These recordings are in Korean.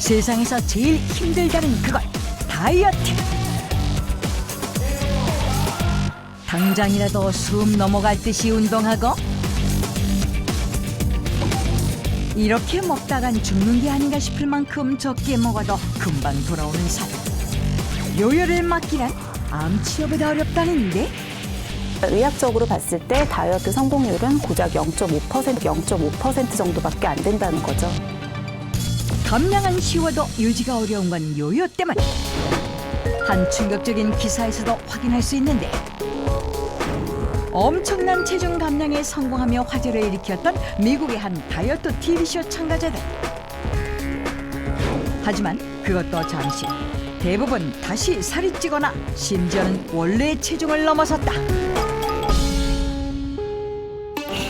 세상에서 제일 힘들다는 그것, 다이어트. 당장이라도 숨 넘어갈 듯이 운동하고 이렇게 먹다간 죽는 게 아닌가 싶을 만큼 적게 먹어도 금방 돌아오는 살. 요요를 막기란 암치료보다 어렵다는데? 의학적으로 봤을 때 다이어트 성공률은 고작 0.5% 정도밖에 안 된다는 거죠. 감량은 쉬워도 유지가 어려운 건 요요 때문. 한 충격적인 기사에서도 확인할 수 있는데 엄청난 체중 감량에 성공하며 화제를 일으켰던 미국의 한 다이어트 TV쇼 참가자들. 하지만 그것도 잠시. 대부분 다시 살이 찌거나 심지어는 원래의 체중을 넘어섰다.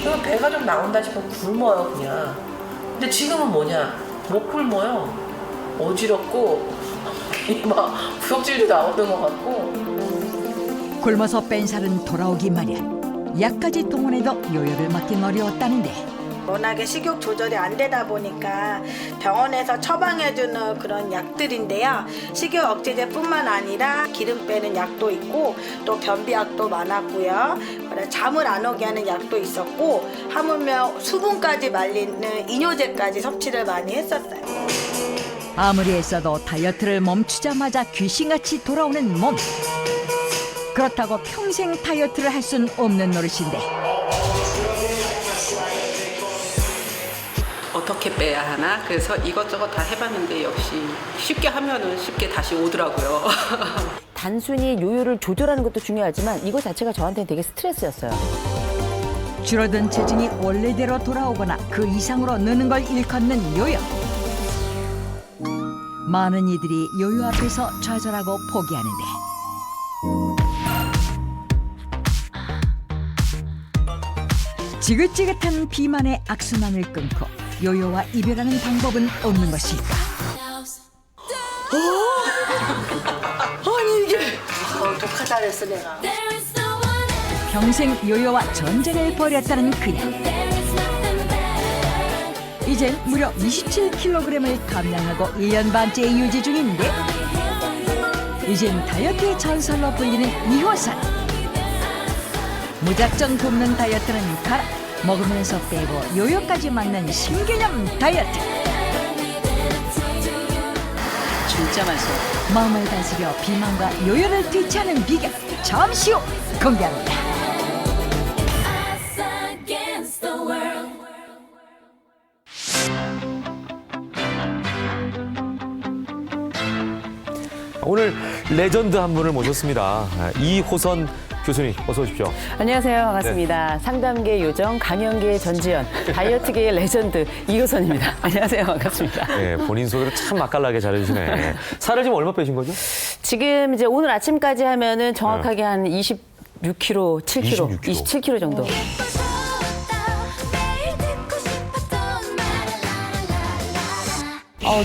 그냥 배가 좀 나온다 싶으면 굶어요 그냥. 근데 지금은 뭐냐, 못 굶어요. 어지럽고 막 구역질도 나오는 것 같고. 굶어서 뺀 살은 돌아오기 마련. 약까지 동원해도 요요를 막긴 어려웠다는데 워낙에 식욕 조절이 안 되다 보니까 병원에서 처방해주는 그런 약들인데요. 식욕 억제제뿐만 아니라 기름 빼는 약도 있고 또 변비약도 많았고요. 잠을 안 오게 하는 약도 있었고 하물며 수분까지 말리는 이뇨제까지 섭취를 많이 했었어요. 아무리 애써도 다이어트를 멈추자마자 귀신같이 돌아오는 몸. 그렇다고 평생 다이어트를 할 순 없는 노릇인데 어떻게 빼야 하나? 그래서 이것저것 다 해봤는데 역시 쉽게 하면은 쉽게 다시 오더라고요. 단순히 요요를 조절하는 것도 중요하지만 이거 자체가 저한테는 되게 스트레스였어요. 줄어든 체중이 원래대로 돌아오거나 그 이상으로 느는 걸 일컫는 요요. 많은 이들이 요요 앞에서 좌절하고 포기하는데 지긋지긋한 비만의 악순환을 끊고 요요와 이별하는 방법은 없는 것일까? 아니 이게 독하다 그랬어 내가. 평생 요요와 전쟁을 벌였다는 그녀. 이젠 무려 27kg을 감량하고 1년 반째 유지 중인데 이젠 다이어트의 전설로 불리는 이호선. 무작정 굶는 다이어트는 가라. 먹으면서 빼고 요요까지 막는 신개념 다이어트. 진짜 맛있어요. 마음을 다스려 비만과 요요를 퇴치하는 비결 잠시 후 공개합니다. 오늘 레전드 한 분을 모셨습니다. 이호선 교수님, 어서 오십시오. 안녕하세요. 반갑습니다. 상담계 요정, 강연계 전지현, 다이어트계의 레전드 이호선입니다. 안녕하세요. 반갑습니다. 네, 본인 소개를 참 맛깔나게 잘해주시네. 살을 지금 얼마 빼신 거죠? 지금 이제 오늘 아침까지 하면은 정확하게 한 26kg, 7kg, 27kg 정도.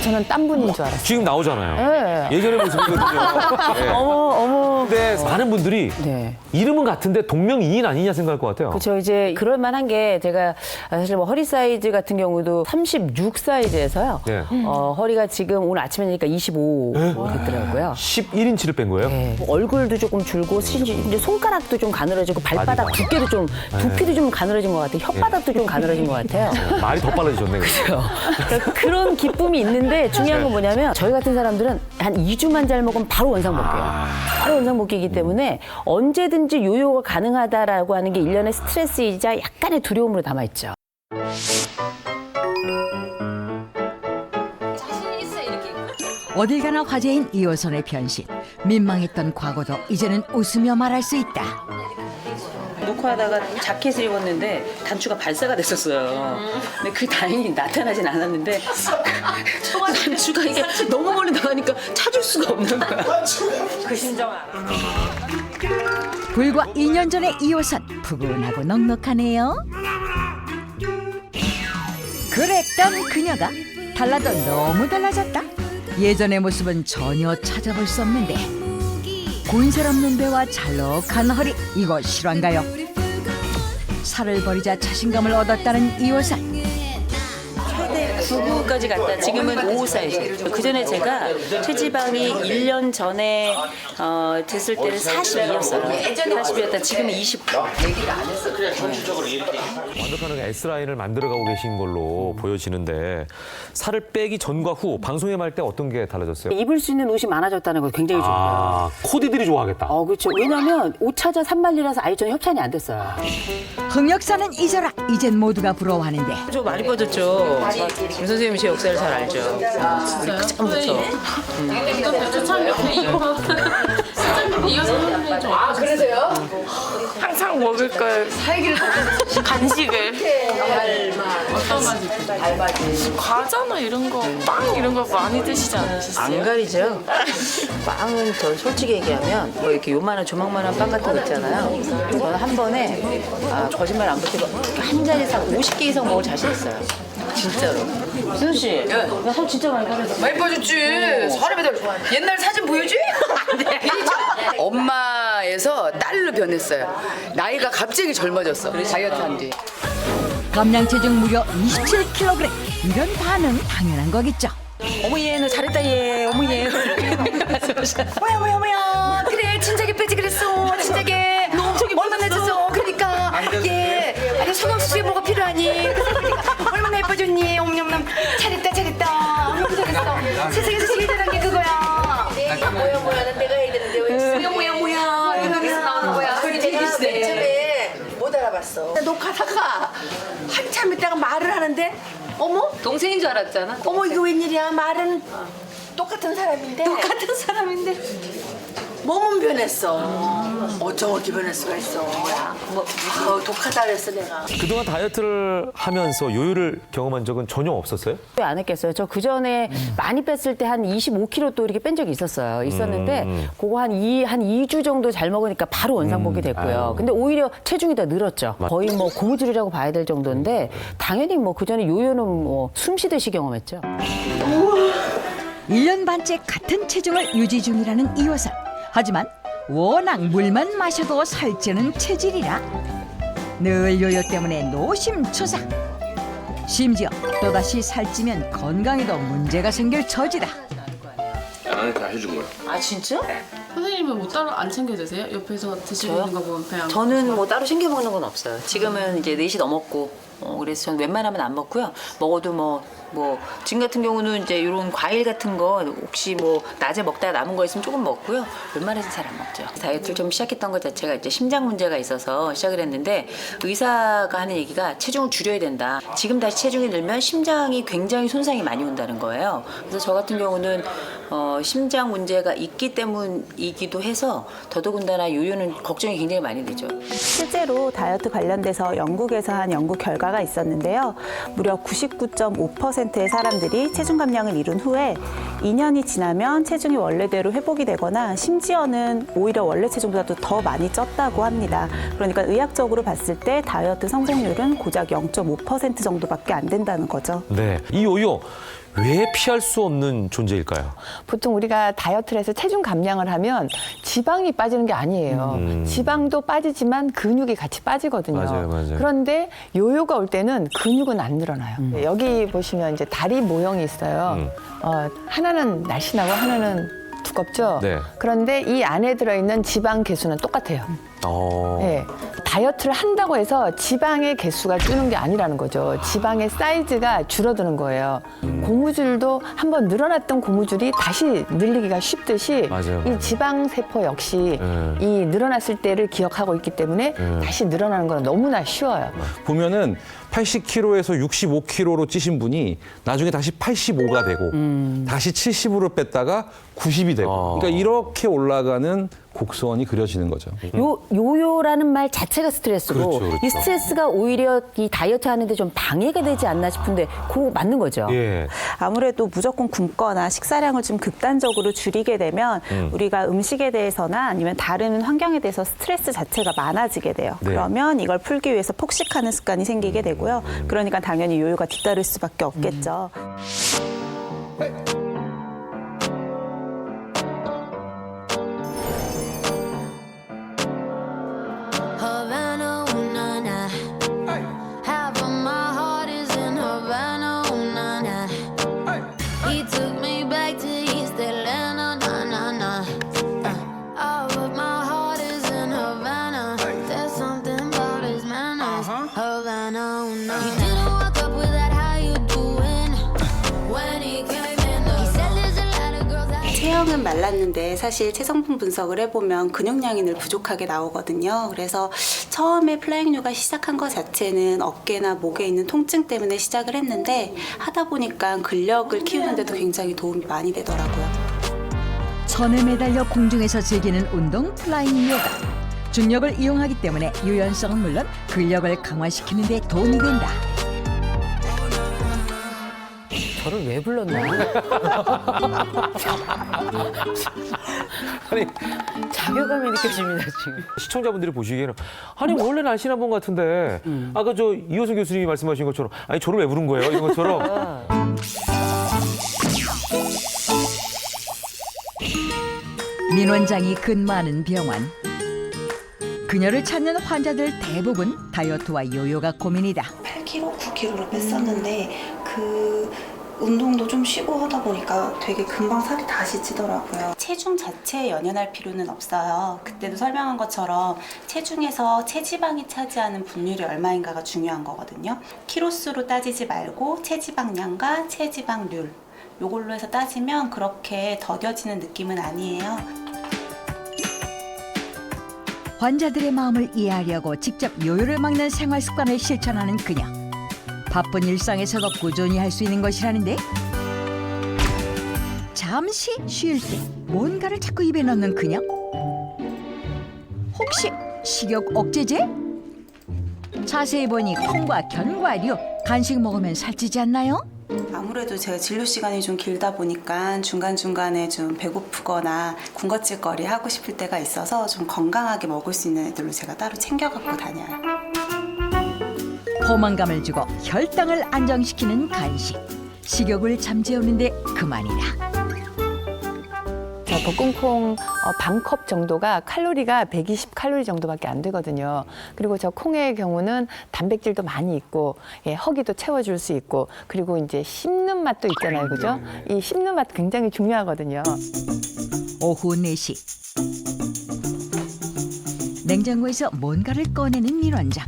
저는 딴 분인 줄 알았어요. 지금 나오잖아요. 예전의 모습이거든요. 네. 어머. 근데 많은 분들이 네. 이름은 같은데 동명이인 아니냐 생각할 것 같아요. 그렇죠. 이제 그럴 만한 게 제가 사실 뭐 허리 사이즈 같은 경우도 36 사이즈에서요. 네. 허리가 지금 오늘 아침에 니까 25 됐더라고요. 11인치를 뺀 거예요? 네. 얼굴도 조금 줄고 이제 손가락도 좀 가늘어지고 발바닥 맞아. 두께도 좀 두피도 좀 가늘어진 것 같아요. 혓바닥도 좀 가늘어진 것 같아요. 말이 더 빨라지셨네. 그렇죠. 그러니까 그런 기쁨이 있는데 중요한 건 뭐냐면 저희 같은 사람들은 한 2주만 잘 먹으면 바로 원상복귀예요. 바로 원상복귀이기 때문에 언제든지 요요가 가능하다라고 하는 게 일련의 스트레스이자 약간의 두려움으로 남아있죠. 어딜 가나 화제인 이호선의 변신. 민망했던 과거도 이제는 웃으며 말할 수 있다. 녹화하다가 자켓을 입었는데 단추가 발사가 됐었어요. 근데 그 다행히 나타나진 않았는데 단추가 이게 너무 멀리 나가니까 찾을 수가 없는 거야. 그 심정 알아. 불과 2년 전의 이호선 푸근하고 넉넉하네요. 그랬던 그녀가 달라도 너무 달라졌다. 예전의 모습은 전혀 찾아볼 수 없는데 고인살 없는 배와 잘록한 허리, 이거 실화인가요? 살을 버리자 자신감을 얻었다는 이 여사. 99까지 갔다 지금은 55 사이즈. 그 전에 제가 체지방이 1년 전에 됐을 때는 42였어요. 40이었다 지금은 20. 완벽한 S라인을 만들어가고 계신 걸로 보여지는데 살을 빼기 전과 후 방송에 말 때 어떤 게 달라졌어요? 입을 수 있는 옷이 많아졌다는 거 굉장히 좋고요. 아, 코디들이 좋아하겠다. 그렇죠. 왜냐면 옷 찾아 산말리라서 아예 저는 협찬이 안 됐어요. 흑역사는 잊어라. 이젠 모두가 부러워하는데 좀 많이 빠졌죠. 김 선생님이 제 역사를 잘 알죠. 우리 그 처음부터. 항상 먹을 걸 간식을 과자나 이런 거, 빵 이런 거 많이 드시지 않으셨어요? 안 가리죠. 빵은 저 솔직히 얘기하면 뭐 이렇게 요만한 조망만한 빵 같은 거 있잖아요. 저는 한 번에 거짓말 안 붙이고 한 자리에서 50개 이상 먹을 자신 있어요. 진짜로. 수현 씨, 나 살 진짜 많이 빠졌어. 많이 빠졌지. 사람이 옛날 사진 보여줘? 엄마에서 딸로 변했어요. 나이가 갑자기 젊어졌어. 다이어트 한 뒤. 감량 체중 무려 27kg. 이런 반응 당연한 거겠죠. 어머 얘 너 잘했다 얘. 어머 얘. 뭐야. 그래 진작에 빼지 그랬어. 진작에. 너 엄청 얼마나 쪘어. 그러니까 얘 아니 성형수술에 뭐가 필요하니. 얼마나 예뻐졌니. 엄냠남 잘했다. 너무 잘했어. 세상에서 제일 잘한 게 그거야. 뭐야 난 내가 해야 되는데 왜 뭐야 이거에서 나오는 거야. 그게 제일 비슷해. 맨 처음에 못 알아봤어. 녹화다가 한참 있다가 말을 하는데 어머 동생인 줄 알았잖아. 어머 이거 웬일이야. 말은 똑같은 사람인데 몸은 변했어. 어쩌고 변할 수가 있어. 독하다 그랬어 내가. 그동안 다이어트를 하면서 요요를 경험한 적은 전혀 없었어요? 왜 안 했겠어요? 저 그 전에 많이 뺐을 때 한 25kg 또 이렇게 뺀 적이 있었는데 그거 한 2주 정도 잘 먹으니까 바로 원상복귀 됐고요. 근데 오히려 체중이 더 늘었죠. 거의 뭐 고무줄이라고 봐야 될 정도인데 당연히 뭐 그 전에 요요는 뭐 숨 쉬듯이 경험했죠. 1년 반째 같은 체중을 유지 중이라는 이 여사. 하지만 워낙 물만 마셔도 살찌는 체질이라 늘 요요 때문에 노심초사. 심지어 또다시 살찌면 건강에도 문제가 생길 처지다. 나한테 해준 거야. 아 진짜? 선생님은 뭐 따로 안 챙겨 드세요? 옆에서 드시고 있는 거 보면 배안 저는 뭐 따로 챙겨 먹는 건 없어요. 지금은 이제 4시 넘었고 그래서 저는 웬만하면 안 먹고요. 먹어도 뭐 지금 같은 경우는 이제 이런 과일 같은 거 혹시 뭐 낮에 먹다가 남은 거 있으면 조금 먹고요. 웬만해서 잘 안 먹죠. 다이어트를 좀 시작했던 것 자체가 이제 심장 문제가 있어서 시작을 했는데 의사가 하는 얘기가 체중을 줄여야 된다. 지금 다시 체중이 늘면 심장이 굉장히 손상이 많이 온다는 거예요. 그래서 저 같은 경우는 심장 문제가 있기 때문이기도 해서 더더군다나 요요는 걱정이 굉장히 많이 되죠. 실제로 다이어트 관련돼서 영국에서 한 연구 결과가 있었는데요. 무려 99.5%의 사람들이 체중 감량을 이룬 후에 2년이 지나면 체중이 원래대로 회복이 되거나 심지어는 오히려 원래 체중보다도 더 많이 쪘다고 합니다. 그러니까 의학적으로 봤을 때 다이어트 성공률은 고작 0.5% 정도밖에 안 된다는 거죠. 네. 이 요요 왜 피할 수 없는 존재일까요? 보통 우리가 다이어트를 해서 체중 감량을 하면 지방이 빠지는 게 아니에요. 지방도 빠지지만 근육이 같이 빠지거든요. 맞아요. 그런데 요요가 올 때는 근육은 안 늘어나요. 여기 보시면 이제 다리 모형이 있어요. 하나는 날씬하고 하나는 두껍죠. 네. 그런데 이 안에 들어있는 지방 개수는 똑같아요. 네. 다이어트를 한다고 해서 지방의 개수가 줄는 게 아니라는 거죠. 지방의 사이즈가 줄어드는 거예요. 고무줄도 한번 늘어났던 고무줄이 다시 늘리기가 쉽듯이 맞아요. 이 지방 세포 역시 이 늘어났을 때를 기억하고 있기 때문에 다시 늘어나는 건 너무나 쉬워요. 보면은 80kg에서 65kg로 찌신 분이 나중에 다시 85가 되고 다시 70으로 뺐다가 90이 되고 그러니까 이렇게 올라가는 곡선이 그려지는 거죠. 요요라는 말 자체가 스트레스고 그렇죠. 이 스트레스가 오히려 이 다이어트 하는데 좀 방해가 되지 않나 싶은데 그거 맞는 거죠. 예. 아무래도 무조건 굶거나 식사량을 좀 극단적으로 줄이게 되면 우리가 음식에 대해서나 아니면 다른 환경에 대해서 스트레스 자체가 많아지게 돼요. 네. 그러면 이걸 풀기 위해서 폭식하는 습관이 생기게 되고요. 그러니까 당연히 요요가 뒤따를 수밖에 없겠죠. 체형은 말랐는데 사실 체성분 분석을 해보면 근육량이 늘 부족하게 나오거든요. 그래서 처음에 플라잉 요가 시작한 것 자체는 어깨나 목에 있는 통증 때문에 시작을 했는데 하다 보니까 근력을 키우는데도 굉장히 도움이 많이 되더라고요. 천에 매달려 공중에서 즐기는 운동 플라잉 요가. 중력을 이용하기 때문에 유연성은 물론 근력을 강화시키는 데 도움이 된다. 저를 왜 불렀나? 아니 자괴감이 느껴집니다 지금. 시청자분들이 보시기에는 아니 원래 날씬한 분 같은데 아까 저 이호선 교수님이 말씀하신 것처럼 아니 저를 왜 부른 거예요? 이런 것처럼. 민 원장이 근무하는 병원. 그녀를 찾는 환자들 대부분 다이어트와 요요가 고민이다. 8kg, 9kg를 뺐었는데 그 운동도 좀 쉬고 하다 보니까 되게 금방 살이 다시 찌더라고요. 체중 자체에 연연할 필요는 없어요. 그때도 설명한 것처럼 체중에서 체지방이 차지하는 분율이 얼마인가가 중요한 거거든요. 키로수로 따지지 말고 체지방량과 체지방률 요걸로 해서 따지면 그렇게 더뎌지는 느낌은 아니에요. 환자들의 마음을 이해하려고 직접 요요를 막는 생활 습관을 실천하는 그녀. 바쁜 일상에서도 꾸준히 할 수 있는 것이라는데 잠시 쉴 때 뭔가를 자꾸 입에 넣는 그녀. 혹시 식욕 억제제? 자세히 보니 콩과 견과류, 간식 먹으면 살찌지 않나요? 아무래도 제가 진료 시간이 좀 길다 보니까 중간중간에 좀 배고프거나 군것질거리 하고 싶을 때가 있어서 좀 건강하게 먹을 수 있는 애들로 제가 따로 챙겨 갖고 다녀요. 포만감을 주고 혈당을 안정시키는 간식. 식욕을 잠재우는데 그만이다. 저 볶음콩 반컵 정도가 칼로리가 120칼로리 정도밖에 안 되거든요. 그리고 저 콩의 경우는 단백질도 많이 있고 예, 허기도 채워줄 수 있고 그리고 이제 씹는 맛도 있잖아요, 그죠? 이 씹는 맛 굉장히 중요하거든요. 오후 4시. 냉장고에서 뭔가를 꺼내는 민 원장.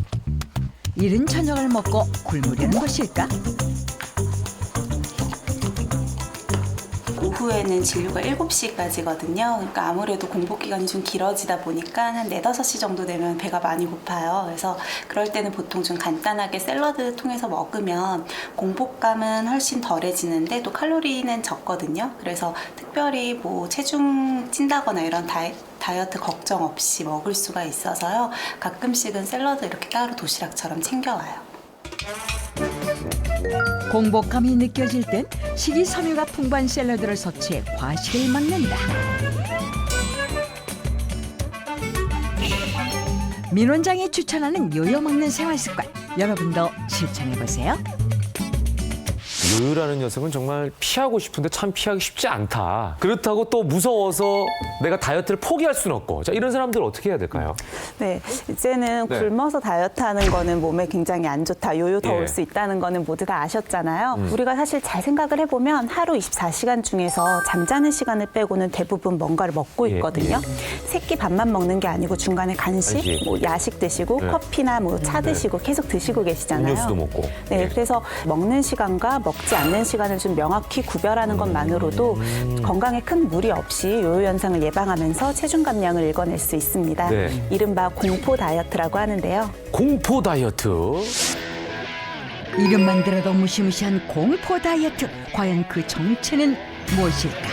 이른 저녁을 먹고 굶으려는 것일까? 오후에는 진료가 7시까지거든요. 그러니까 아무래도 공복 기간이 좀 길어지다 보니까 한 4, 5시 정도 되면 배가 많이 고파요. 그래서 그럴 때는 보통 좀 간단하게 샐러드 통해서 먹으면 공복감은 훨씬 덜해지는데 또 칼로리는 적거든요. 그래서 특별히 뭐 체중 찐다거나 이런 다이어트 걱정 없이 먹을 수가 있어서요. 가끔씩은 샐러드 이렇게 따로 도시락처럼 챙겨와요. 공복감이 느껴질 땐 식이섬유가 풍부한 샐러드를 섭취해 과식을 막는다. 민 원장이 추천하는 요요 먹는 생활 습관, 여러분도 실천해보세요. 요요라는 녀석은 정말 피하고 싶은데 참 피하기 쉽지 않다. 그렇다고 또 무서워서 내가 다이어트를 포기할 수는 없고. 자, 이런 사람들 어떻게 해야 될까요? 네, 이제는 네. 굶어서 다이어트하는 거는 몸에 굉장히 안 좋다. 요요 더 올 예. 수 있다는 거는 모두 다 아셨잖아요. 우리가 사실 잘 생각을 해보면 하루 24시간 중에서 잠자는 시간을 빼고는 대부분 뭔가를 먹고 예, 있거든요. 새끼 밥만 먹는 게 아니고 중간에 간식, 간식. 뭐 야식 드시고 네. 커피나 뭐 차 드시고 계속 드시고 계시잖아요. 음료수도 먹고. 네, 예. 그래서 먹는 시간과 먹지 않는 시간을 좀 명확히 구별하는 것만으로도 건강에 큰 무리 없이 요요 현상을 예방하면서 체중 감량을 읽어낼 수 있습니다. 네. 이른바 공포 다이어트라고 하는데요. 공포 다이어트. 이름만 들어도 무시무시한 공포 다이어트. 과연 그 정체는 무엇일까?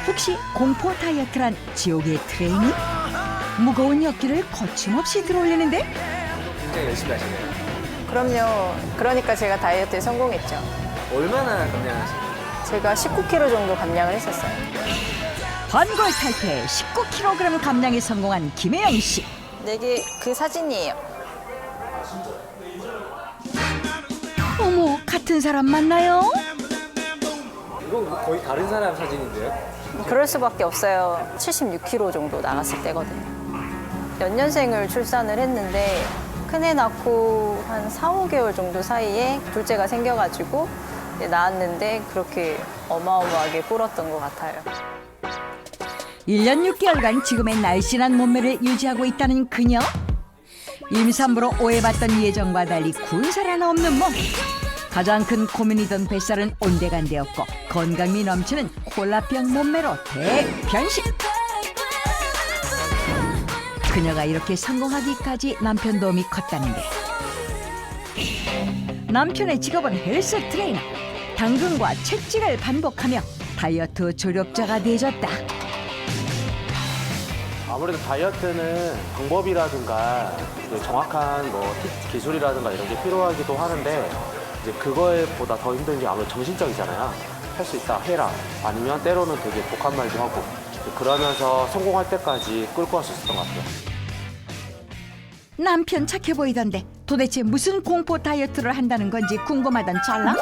혹시 공포 다이어트란 지옥의 트레이닝? 무거운 역기를 거침없이 들어올리는데? 그럼요. 그러니까 제가 다이어트에 성공했죠. 얼마나 감량하신 제가 19kg 정도 감량을 했었어요. 번골탈태 19kg 감량에 성공한 김혜영 씨. 네, 이게 그 사진이에요. 어머, 같은 사람 맞나요? 이건 거의 다른 사람 사진인데요? 그럴 수밖에 없어요. 76kg 정도 나갔을 때거든요. 연년생을 출산을 했는데 큰애 낳고 한 4, 5개월 정도 사이에 둘째가 생겨가지고 낳았는데 그렇게 어마어마하게 불었던 것 같아요. 1년 6개월간 지금의 날씬한 몸매를 유지하고 있다는 그녀. 임산부로 오해받던 예정과 달리 군살 하나 없는 몸. 가장 큰 고민이던 뱃살은 온데간데없고 건강미 넘치는 콜라병 몸매로 대변신. 그녀가 이렇게 성공하기까지 남편 도움이 컸다는 게 남편의 직업은 헬스 트레이너. 당근과 채찍을 반복하며 다이어트 조력자가 되어졌다. 아무래도 다이어트는 방법이라든가 정확한 기술이라든가 이런 게 필요하기도 하는데 이제 그거보다 더 힘든 게 아무래도 정신적이잖아요. 할 수 있다, 해라. 아니면 때로는 되게 독한 말도 하고 그러면서 성공할 때까지 끌고 갈 수 있었던 것 같아요. 남편 착해 보이던데 도대체 무슨 공포 다이어트를 한다는 건지 궁금하던 찰나?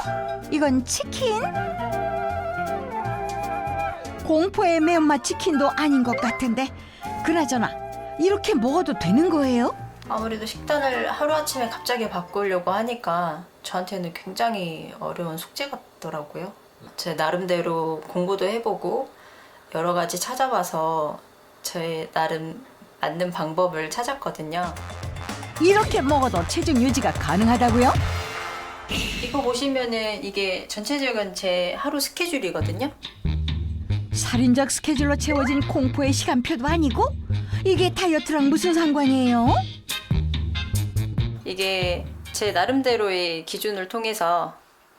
이건 치킨? 공포의 매운맛 치킨도 아닌 것 같은데 그나저나 이렇게 먹어도 되는 거예요? 아무래도 식단을 하루아침에 갑자기 바꾸려고 하니까 저한테는 굉장히 어려운 숙제 같더라고요. 제 나름대로 공부도 해보고 여러 가지 찾아봐서 제 나름 맞는 방법을 찾았거든요. 이렇게 먹어도 체중 유지가 가능하다고요? 이거 보시면은 이게 전체적인 제 하루 스케줄이거든요. 살인적 스케줄로 채워진 공포의 시간표도 아니고 이게 다이어트랑 무슨 상관이에요? 이게 제 나름대로의 기준을 통해서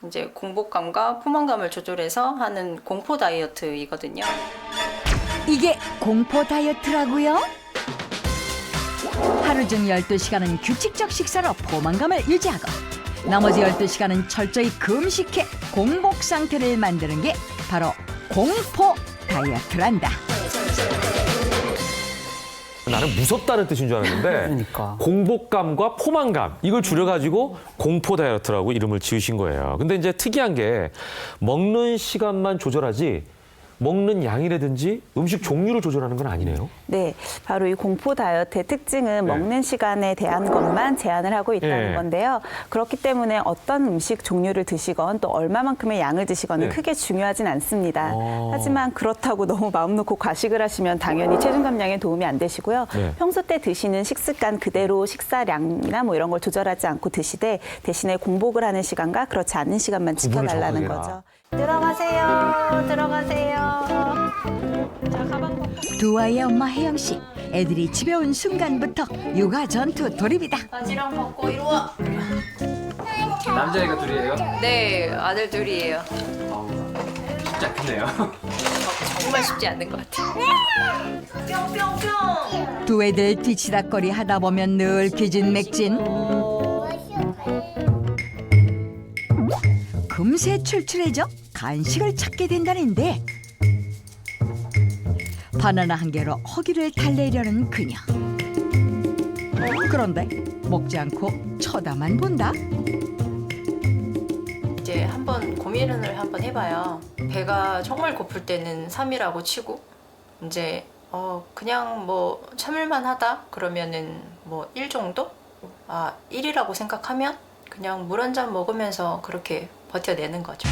이제 공복감과 포만감을 조절해서 하는 공포 다이어트이거든요. 이게 공포 다이어트라고요? 하루 중 12시간은 규칙적 식사로 포만감을 유지하고 나머지 12시간은 철저히 금식해 공복 상태를 만드는 게 바로 공포 다이어트란다. 나는 무섭다는 뜻인 줄 알았는데 공복감과 포만감 이걸 줄여가지고 공포 다이어트라고 이름을 지으신 거예요. 근데 이제 특이한 게 먹는 시간만 조절하지 먹는 양이라든지 음식 종류를 조절하는 건 아니네요. 네, 바로 이 공포 다이어트의 특징은 먹는 시간에 대한 것만 제한을 하고 있다는 건데요. 그렇기 때문에 어떤 음식 종류를 드시건 또 얼마만큼의 양을 드시건은 크게 중요하진 않습니다. 하지만 그렇다고 너무 마음 놓고 과식을 하시면 당연히 체중 감량에 도움이 안 되시고요. 평소 때 드시는 식습관 그대로 식사량이나 뭐 이런 걸 조절하지 않고 드시되 대신에 공복을 하는 시간과 그렇지 않은 시간만 지켜달라는 거죠. 들어가세요. 들어가세요. 자, 가방 벗고. 두 아이의 엄마 혜영 씨, 애들이 집에 온 순간부터 육아 전투 돌입이다. 바지랑 벗고 이리 와. 남자애가 둘이에요? 네, 아들 둘이에요. 쉽지 않겠네요. 정말 쉽지 않는 것 같아요. 뿅뿅뿅. 두 애들 뒤치다거리 하다 보면 늘 기진맥진. 금세 출출해져 간식을 찾게 된다는데 바나나 한 개로 허기를 달래려는 그녀. 그런데 먹지 않고 쳐다만 본다. 이제 한번 고민을 한번 해봐요. 배가 정말 고플 때는 3이라고 치고 이제 그냥 뭐 참을만 하다 그러면은 뭐 1 정도? 1이라고 생각하면 그냥 물 한 잔 먹으면서 그렇게 버텨내는 거죠.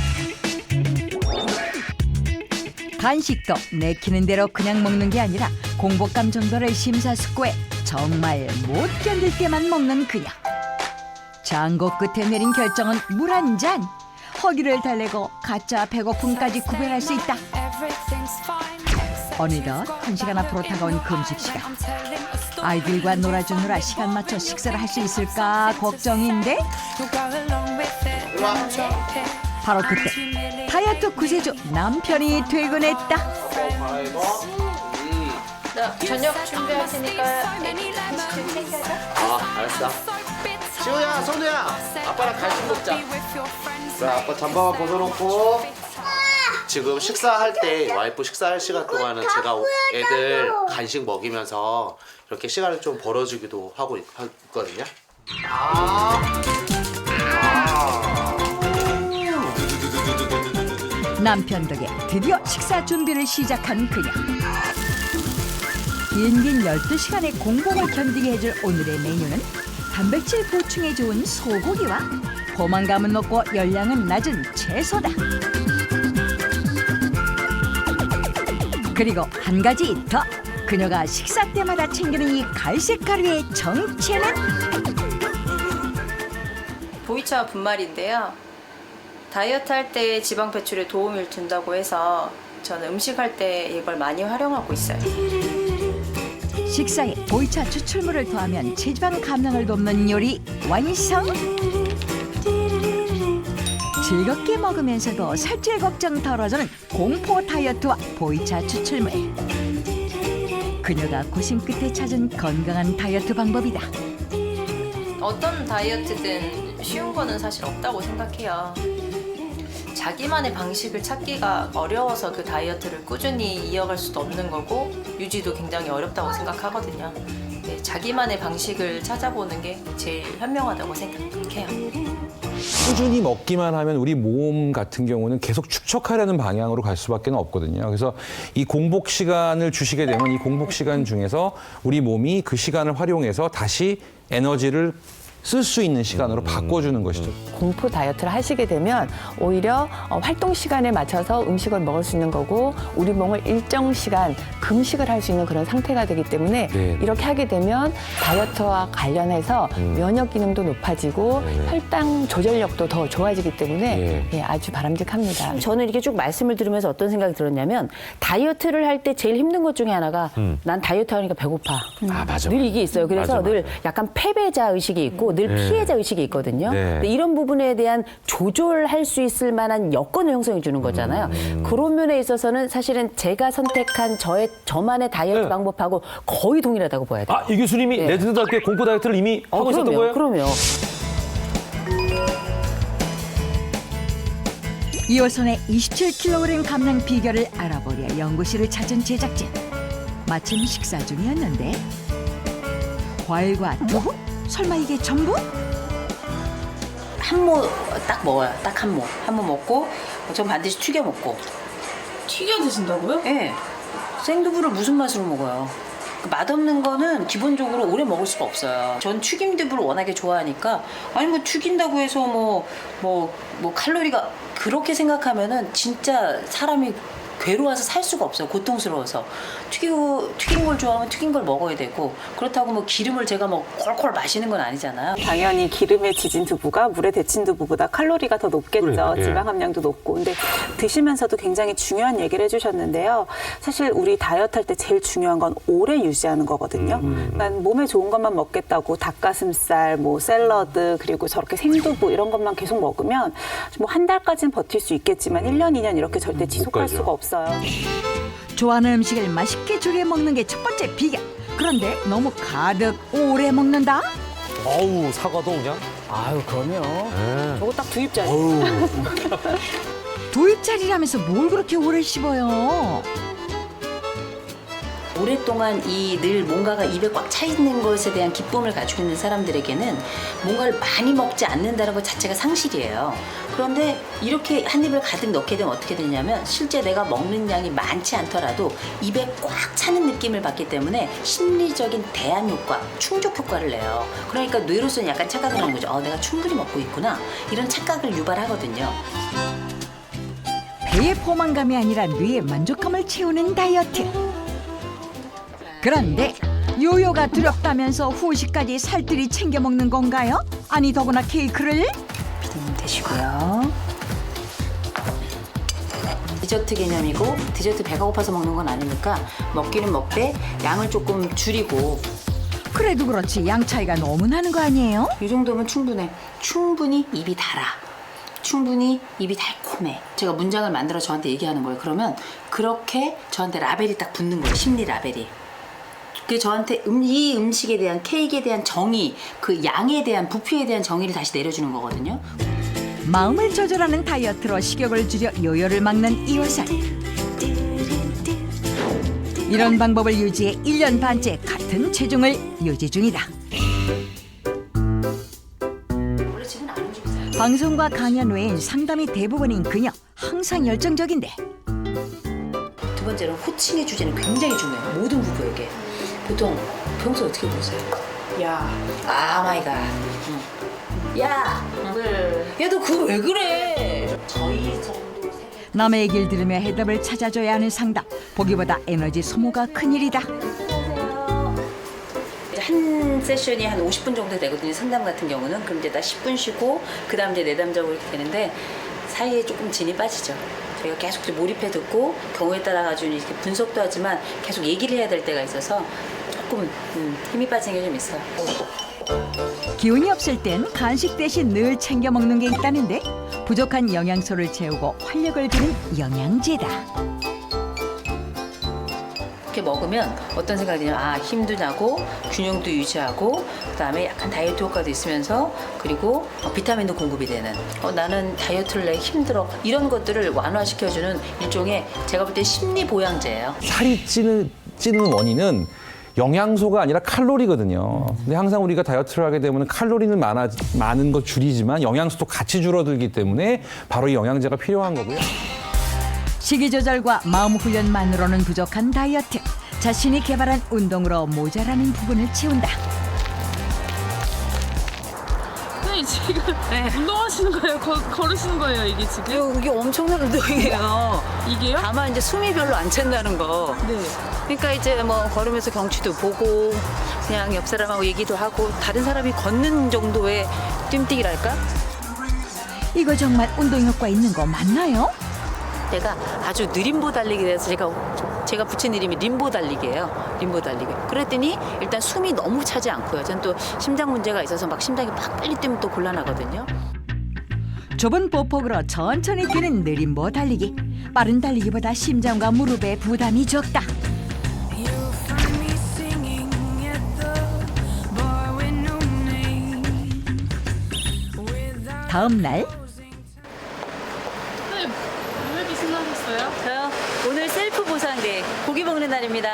간식도 내키는 대로 그냥 먹는 게 아니라 공복감 정도를 심사숙고해 정말 못 견딜 때만 먹는 그녀. 장고 끝에 내린 결정은 물 한 잔. 허기를 달래고 가짜 배고픔까지 구별할 수 있다. 어느덧 1시간 앞으로 다가온 금식 시간. 아이들과 놀아주느라 시간 맞춰 식사를 할 수 있을까 걱정인데 바로 그때 다이어트 구세주 남편이 퇴근했다. 나 저녁 준비할 테니까 좀 챙겨줘. 알았어. 지호야, 선우야, 아빠랑 간식 먹자. 그래, 아빠 잠바만 벗어놓고. 지금 식사할 때 와이프 식사할 시간 동안은 제가 애들 간식 먹이면서 이렇게 시간을 좀 벌어주기도 하고 있거든요. 남편 덕에 드디어 식사 준비를 시작한 그녀. 긴긴 12시간의 공복을 견디게 해줄 오늘의 메뉴는 단백질 보충에 좋은 소고기와 포만감은 높고 열량은 낮은 채소다. 그리고 한 가지 더. 그녀가 식사 때마다 챙기는 이 갈색 가루의 정체는? 보이차 분말인데요. 다이어트 할 때 지방 배출에 도움을 준다고 해서 저는 음식할 때 이걸 많이 활용하고 있어요. 식사에 보이차 추출물을 더하면 체지방 감량을 돕는 요리 완성. 즐겁게 먹으면서도 살찔 걱정 덜어주는 공포 다이어트와 보이차 추출물. 그녀가 고심 끝에 찾은 건강한 다이어트 방법이다. 어떤 다이어트든 쉬운 거는 사실 없다고 생각해요. 자기만의 방식을 찾기가 어려워서 그 다이어트를 꾸준히 이어갈 수도 없는 거고 유지도 굉장히 어렵다고 생각하거든요. 네, 자기만의 방식을 찾아보는 게 제일 현명하다고 생각해요. 꾸준히 먹기만 하면 우리 몸 같은 경우는 계속 축적하려는 방향으로 갈 수밖에 없거든요. 그래서 이 공복 시간을 주시게 되면 이 공복 시간 중에서 우리 몸이 그 시간을 활용해서 다시 에너지를 쓸 수 있는 시간으로 바꿔주는 것이죠. 공포 다이어트를 하시게 되면 오히려 활동 시간에 맞춰서 음식을 먹을 수 있는 거고 우리 몸을 일정 시간 금식을 할 수 있는 그런 상태가 되기 때문에 네. 이렇게 하게 되면 다이어트와 관련해서 면역 기능도 높아지고 혈당 조절력도 더 좋아지기 때문에 예, 아주 바람직합니다. 저는 이렇게 쭉 말씀을 들으면서 어떤 생각이 들었냐면 다이어트를 할 때 제일 힘든 것 중에 하나가 난 다이어트 하니까 배고파. 아, 맞아. 늘 이게 있어요. 그래서 맞아, 늘 약간 패배자 의식이 있고 늘 피해자 의식이 있거든요. 네. 근데 이런 부분에 대한 조절할 수 있을 만한 여건을 형성해 주는 거잖아요. 그런 면에 있어서는 사실은 제가 선택한 저만의 다이어트 방법하고 거의 동일하다고 봐야 돼요. 아, 이 교수님이 네. 레드다께 공포 다이어트를 이미 하고 있었던 거예요? 그럼요. 이호선의 27kg 감량 비결을 알아보려 연구실을 찾은 제작진. 마침 식사 중이었는데 과일과 두부? 설마 이게 전부? 한 모 딱 먹어요. 딱 한 모. 한 모 먹고 전 반드시 튀겨 먹고. 튀겨 드신다고요? 예. 생두부를 무슨 맛으로 먹어요? 맛없는 거는 기본적으로 오래 먹을 수가 없어요. 전 튀김 두부를 워낙에 좋아하니까 아니 뭐 튀긴다고 해서 뭐 칼로리가 그렇게 생각하면은 진짜 사람이 괴로워서 살 수가 없어요. 고통스러워서. 튀긴 걸 좋아하면 튀긴 걸 먹어야 되고 그렇다고 뭐 기름을 제가 뭐 콜콜 마시는 건 아니잖아요. 당연히 기름에 지진 두부가 물에 데친 두부보다 칼로리가 더 높겠죠. 그래요, 예. 지방 함량도 높고. 근데 드시면서도 굉장히 중요한 얘기를 해주셨는데요. 사실 우리 다이어트 할 때 제일 중요한 건 오래 유지하는 거거든요. 난 몸에 좋은 것만 먹겠다고 닭가슴살, 뭐 샐러드, 그리고 저렇게 생두부 이런 것만 계속 먹으면 뭐 한 달까지는 버틸 수 있겠지만 1년, 2년 이렇게 절대 지속할 가죠. 수가 없어요. 좋아하는 음식을 맛있게 조리해 먹는 게 첫 번째 비결. 그런데 너무 가득 오래 먹는다? 어우, 사과도 그냥. 아유, 그럼요. 네. 저거 딱 두 입짜리. 두 입짜리라면서 뭘 그렇게 오래 씹어요? 오랫동안 이 늘 뭔가가 입에 꽉 차 있는 것에 대한 기쁨을 가지고 있는 사람들에게는 뭔가를 많이 먹지 않는다는 것 자체가 상실이에요. 그런데 이렇게 한 입을 가득 넣게 되면 어떻게 되냐면 실제 내가 먹는 양이 많지 않더라도 입에 꽉 차는 느낌을 받기 때문에 심리적인 대안 효과, 충족 효과를 내요. 그러니까 뇌로서는 약간 착각을 하는 거죠. 내가 충분히 먹고 있구나. 이런 착각을 유발하거든요. 배의 포만감이 아니라 뇌의 만족감을 채우는 다이어트. 그런데 요요가 두렵다면서 후식까지 살뜰히 챙겨 먹는 건가요? 아니 더구나 케이크를? 비누 드시고요. 디저트 개념이고 디저트 배가 고파서 먹는 건 아니니까 먹기는 먹되 양을 조금 줄이고. 그래도 그렇지 양 차이가 너무 나는 거 아니에요? 이 정도면 충분해. 충분히 입이 달아. 충분히 입이 달콤해. 제가 문장을 만들어 저한테 얘기하는 거예요. 그러면 그렇게 저한테 라벨이 딱 붙는 거예요. 심리 라벨이. 그 저한테 이 음식에 대한 케이크에 대한 정의, 그 양에 대한 부피에 대한 정의를 다시 내려주는 거거든요. 마음을 조절하는 다이어트로 식욕을 줄여 요요를 막는 이호선. 이런 방법을 유지해 1년 반째 같은 체중을 유지 중이다. 원래 지금 안 움직이세요. 방송과 강연 외엔 상담이 대부분인 그녀. 항상 열정적인데 두 번째로 호칭의 주제는 굉장히 중요해요. 모든 부부에게. 보통 평소 어떻게 보세요? 야. 아 마이 갓. 야. 네. 야 너 그거 왜 그래? 저희 정도 남의 얘기를 들으며 해답을 찾아줘야 하는 상담. 보기보다 에너지 소모가 큰일이다. 한 세션이 한 50분 정도 되거든요. 상담 같은 경우는. 그럼 이제 나 10분 쉬고 그다음 이제 내담자고 이렇게 되는데 사이에 조금 진이 빠지죠. 저희가 계속 좀 몰입해 듣고 경우에 따라 가지고 이렇게 분석도 하지만 계속 얘기를 해야 될 때가 있어서 조금 힘이 빠지는 게 좀 있어요. 기운이 없을 땐 간식 대신 늘 챙겨 먹는 게 있다는데 부족한 영양소를 채우고 활력을 주는 영양제다. 이렇게 먹으면 어떤 생각이 드냐면 힘도 나고 균형도 유지하고 그다음에 약간 다이어트 효과도 있으면서 그리고 비타민도 공급이 되는 나는 다이어트를 내 힘들어 이런 것들을 완화시켜주는 일종의 제가 볼 때 심리 보양제예요. 살이 찌는 원인은 영양소가 아니라 칼로리거든요. 근데 항상 우리가 다이어트를 하게 되면 칼로리는 많은 거 줄이지만 영양소도 같이 줄어들기 때문에 바로 이 영양제가 필요한 거고요. 식이 조절과 마음 훈련만으로는 부족한 다이어트. 자신이 개발한 운동으로 모자라는 부분을 채운다. 선생님 지금 운동하시는 거예요? 걸으시는 거예요 이게 지금? 이게 엄청난 운동이에요. 이게요? 다만 이제 숨이 별로 안 찬다는 거. 네. 그러니까 이제 뭐 걸으면서 경치도 보고 그냥 옆 사람하고 얘기도 하고 다른 사람이 걷는 정도의 뜀뛰기랄까? 이거 정말 운동 효과 있는 거 맞나요? 내가 아주 느림보 달리기에 대해서 제가 붙인 이름이 림보 달리기예요. 림보 달리기. 그랬더니 일단 숨이 너무 차지 않고요. 전 또 심장 문제가 있어서 막 심장이 막 빨리 뛰면 또 곤란하거든요. 좁은 보폭으로 천천히 뛰는 느림보 달리기. 빠른 달리기보다 심장과 무릎에 부담이 적다. 다음 날 선생님 왜 이렇게 신나셨어요? 저요? 오늘 셀프 보상데이 고기 먹는 날입니다.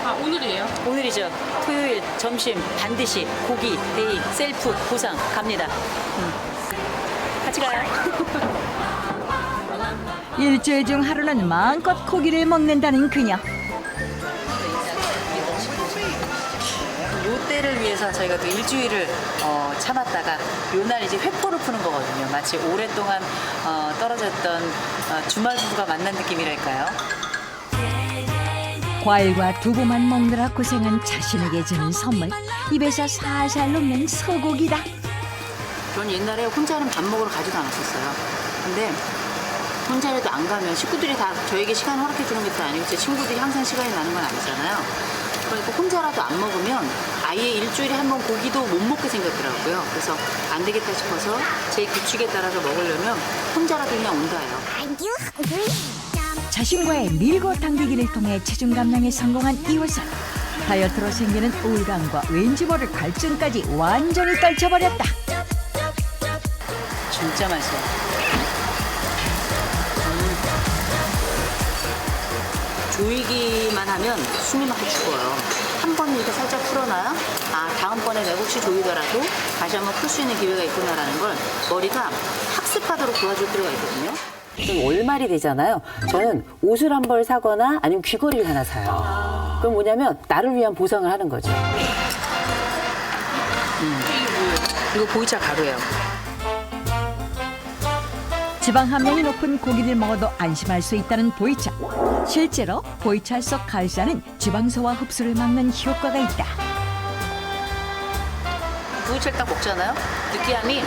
아 오늘이에요? 오늘이죠. 토요일 점심 반드시 고기 데이 셀프 보상 갑니다. 같이 가요. 일주일 중 하루는 마음껏 고기를 먹는다는 그녀. 요 때를 위해서 저희가 또 일주일을 참았다가 요 날 이제 획포를 푸는 거거든요. 마치 오랫동안 떨어졌던 주말 부부가 만난 느낌이랄까요. 과일과 두부만 먹느라 고생한 자신에게 주는 선물. 입에서 살살 녹는 소고기다. 전 옛날에 혼자는 밥 먹으러 가지도 않았었어요. 근데 혼자라도 안 가면 식구들이 다 저에게 시간 허락해 주는 것도 아니고 제 친구들이 항상 시간이 나는 건 아니잖아요. 그러니까 혼자라도 안 먹으면 아예 일주일에 한 번 고기도 못 먹게 생겼더라고요. 그래서 안 되겠다 싶어서 제 규칙에 따라서 먹으려면 혼자라도 그냥 온다예요. 자신과의 밀고 당기기를 통해 체중 감량에 성공한 이호선. 다이어트로 생기는 우울감과 왠지 모를 갈증까지 완전히 떨쳐버렸다. 진짜 맛있어요. 조이기만 하면 숨이 막 죽어요. 한 번 이렇게 살짝 풀어놔야 다음번에 내가 혹시 조이더라도 다시 한번 풀 수 있는 기회가 있구나라는 걸 머리가 학습하도록 도와줄 필요가 있거든요. 월말이 되잖아요. 저는 옷을 한 벌 사거나 아니면 귀걸이를 하나 사요. 그럼 뭐냐면 나를 위한 보상을 하는 거죠. 이거 보이차 가루예요. 지방 함량이 높은 고기를 먹어도 안심할 수 있다는 보이차. 실제로 보이차 속 칼산은 지방소화 흡수를 막는 효과가 있다. 보이차를 딱 먹잖아요. 느끼함이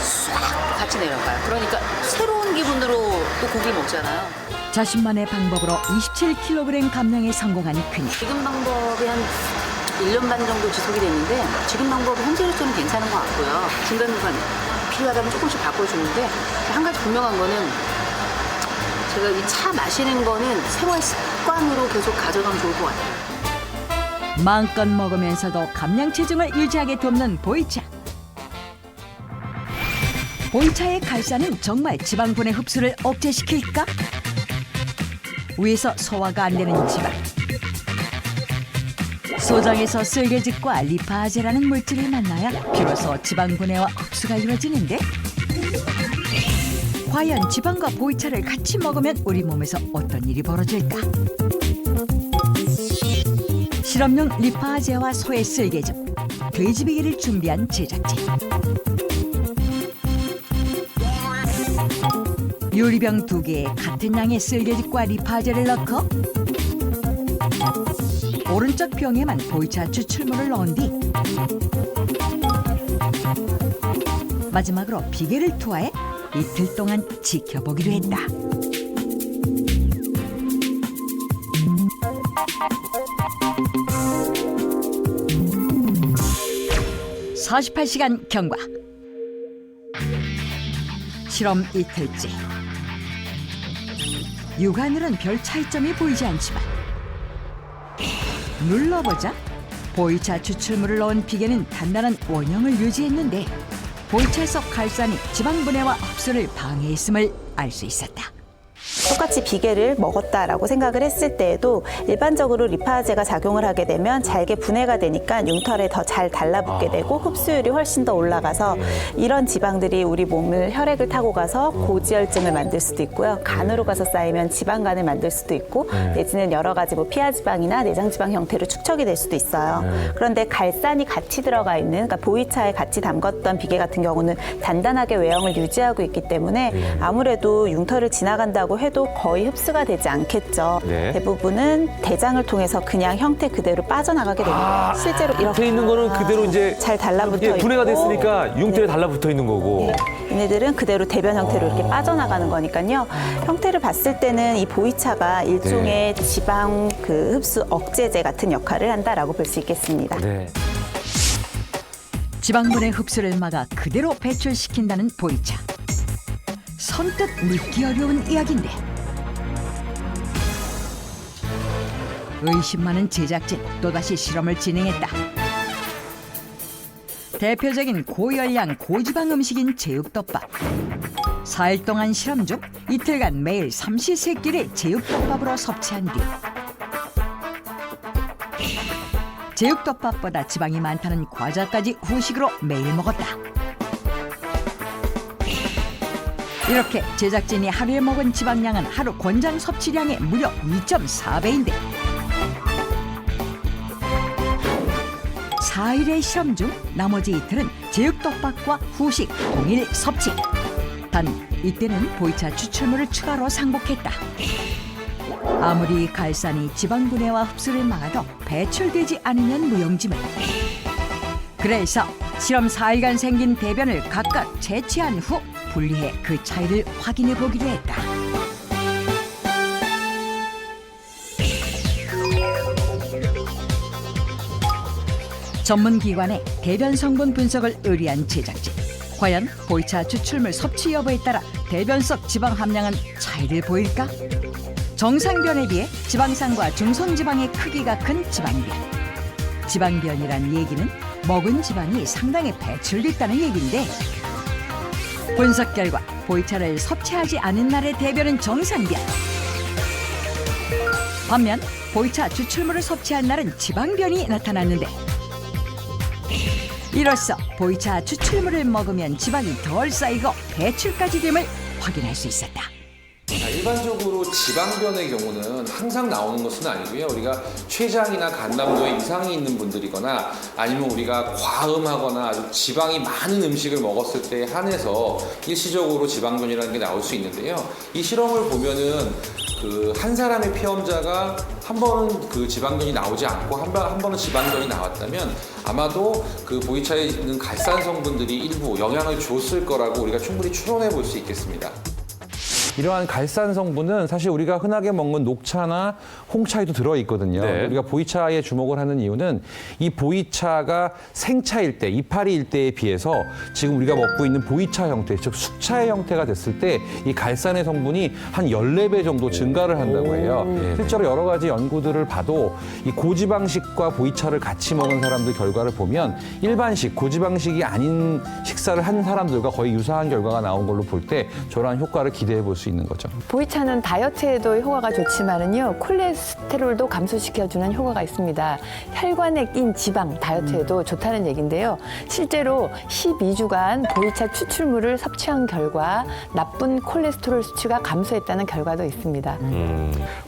싹 같이 내려가요. 그러니까 새로운 기분으로 또 고기를 먹잖아요. 자신만의 방법으로 27kg 감량에 성공한 그녀. 지금 방법이 한 1년 반 정도 지속이 됐는데 지금 방법이 현재로서는 괜찮은 것 같고요. 중간중간 필요하다면 조금씩 바꿔주는데 한 가지 분명한 거는 제가 이 차 마시는 거는 생활 습관으로 계속 가져가면 좋을 것 같아요. 마음껏 먹으면서도 감량 체중을 유지하게 돕는 보이차. 보이차의 칼산은 정말 지방분의 흡수를 억제시킬까? 위에서 소화가 안 되는 지방. 소장에서 쓸개즙과 리파제라는 물질을 만나야 비로소 지방 분해와 흡수가 이루어지는데 과연 지방과 보이차를 같이 먹으면 우리 몸에서 어떤 일이 벌어질까? 실험용 리파제와 소의 쓸개즙, 돼지비계를 준비한 제작진. 유리병 2개에 같은 양의 쓸개즙과 리파제를 넣고 오른쪽 병에만 보이차 추출물을 넣은 뒤 마지막으로 비계를 투하해 이틀 동안 지켜보기로 했다. 48시간 경과. 실험 이틀째. 육안으로는 별 차이점이 보이지 않지만 눌러보자 보이차 추출물을 넣은 비계는 단단한 원형을 유지했는데 보이차에서 갈산이 지방 분해와 흡수를 방해했음을 알 수 있었다. 똑같이 비계를 먹었다라고 생각을 했을 때에도 일반적으로 리파제가 작용을 하게 되면 잘게 분해가 되니까 융털에 더 잘 달라붙게 되고 흡수율이 훨씬 더 올라가서 이런 지방들이 우리 몸을 혈액을 타고 가서 고지혈증을 만들 수도 있고요. 간으로 가서 쌓이면 지방간을 만들 수도 있고 내지는 여러 가지 뭐 피하지방이나 내장지방 형태로 축적이 될 수도 있어요. 그런데 갈산이 같이 들어가 있는 그러니까 보이차에 같이 담갔던 비계 같은 경우는 단단하게 외형을 유지하고 있기 때문에 아무래도 융털을 지나간다고 해도 거의 흡수가 되지 않겠죠. 네. 대부분은 대장을 통해서 그냥 형태 그대로 빠져나가게 됩니다. 실제로 이렇게 있는 거는 그대로 이제 잘 달라붙어 있고 분해가 됐으니까 융틀에 달라붙어 있는 거고. 얘네들은 그대로 대변 형태로 이렇게 빠져나가는 거니까요. 형태를 봤을 때는 이 보이차가 일종의 지방 그 흡수 억제제 같은 역할을 한다라고 볼 수 있겠습니다. 네. 지방분해 흡수를 막아 그대로 배출시킨다는 보이차. 선뜻 믿기 어려운 이야기인데 의심 많은 제작진 또다시 실험을 진행했다. 대표적인 고열량 고지방 음식인 제육덮밥. 4일 동안 실험 중 이틀간 매일 삼시세끼를 제육덮밥으로 섭취한 뒤 제육덮밥보다 지방이 많다는 과자까지 후식으로 매일 먹었다. 이렇게 제작진이 하루에 먹은 지방량은 하루 권장 섭취량의 무려 2.4배인데 4일의 실험 중 나머지 이틀은 제육덮밥과 후식 동일 섭취. 단 이때는 보이차 추출물을 추가로 상복했다. 아무리 갈산이 지방 분해와 흡수를 막아도 배출되지 않으면 무용지물. 그래서 실험 4일간 생긴 대변을 각각 채취한 후 분리해 그 차이를 확인해 보기로 했다. 전문기관의 대변 성분 분석을 의뢰한 제작진. 과연 보이차 추출물 섭취 여부에 따라 대변 속 지방 함량은 차이를 보일까? 정상변에 비해 지방산과 중성지방의 크기가 큰 지방변. 지방변이란 얘기는 먹은 지방이 상당히 배출됐다는 얘기인데 분석 결과 보이차를 섭취하지 않은 날의 대변은 정상변. 반면 보이차 추출물을 섭취한 날은 지방변이 나타났는데 이로써 보이차 추출물을 먹으면 지방이 덜 쌓이고 배출까지 됨을 확인할 수 있었다. 자, 일반적으로 지방변의 경우는 항상 나오는 것은 아니고요. 우리가 췌장이나 간남도에 이상이 있는 분들이거나 아니면 우리가 과음하거나 아주 지방이 많은 음식을 먹었을 때에 한해서 일시적으로 지방변이라는 게 나올 수 있는데요. 이 실험을 보면은 그 한 사람의 피험자가 한 번은 그 지방변이 나오지 않고 한 번은 지방변이 나왔다면 아마도 그 보이차에 있는 갈산 성분들이 일부 영향을 줬을 거라고 우리가 충분히 추론해 볼 수 있겠습니다. 이러한 갈산 성분은 사실 우리가 흔하게 먹는 녹차나 홍차에도 들어있거든요. 네. 우리가 보이차에 주목을 하는 이유는 이 보이차가 생차일 때, 이파리일 때에 비해서 지금 우리가 먹고 있는 보이차 형태, 즉 숙차의 형태가 됐을 때 이 갈산의 성분이 한 14배 정도 증가를 한다고 해요. 실제로 여러 가지 연구들을 봐도 이 고지방식과 보이차를 같이 먹은 사람들 결과를 보면 일반식, 고지방식이 아닌 식사를 한 사람들과 거의 유사한 결과가 나온 걸로 볼 때 저러한 효과를 기대해 볼 수 있는 거죠. 보이차는 다이어트에도 효과가 좋지만은요, 콜레스테롤도 감소시켜주는 효과가 있습니다. 혈관에 낀 지방 다이어트에도 좋다는 얘기인데요. 실제로 12주간 보이차 추출물을 섭취한 결과 나쁜 콜레스테롤 수치가 감소했다는 결과도 있습니다.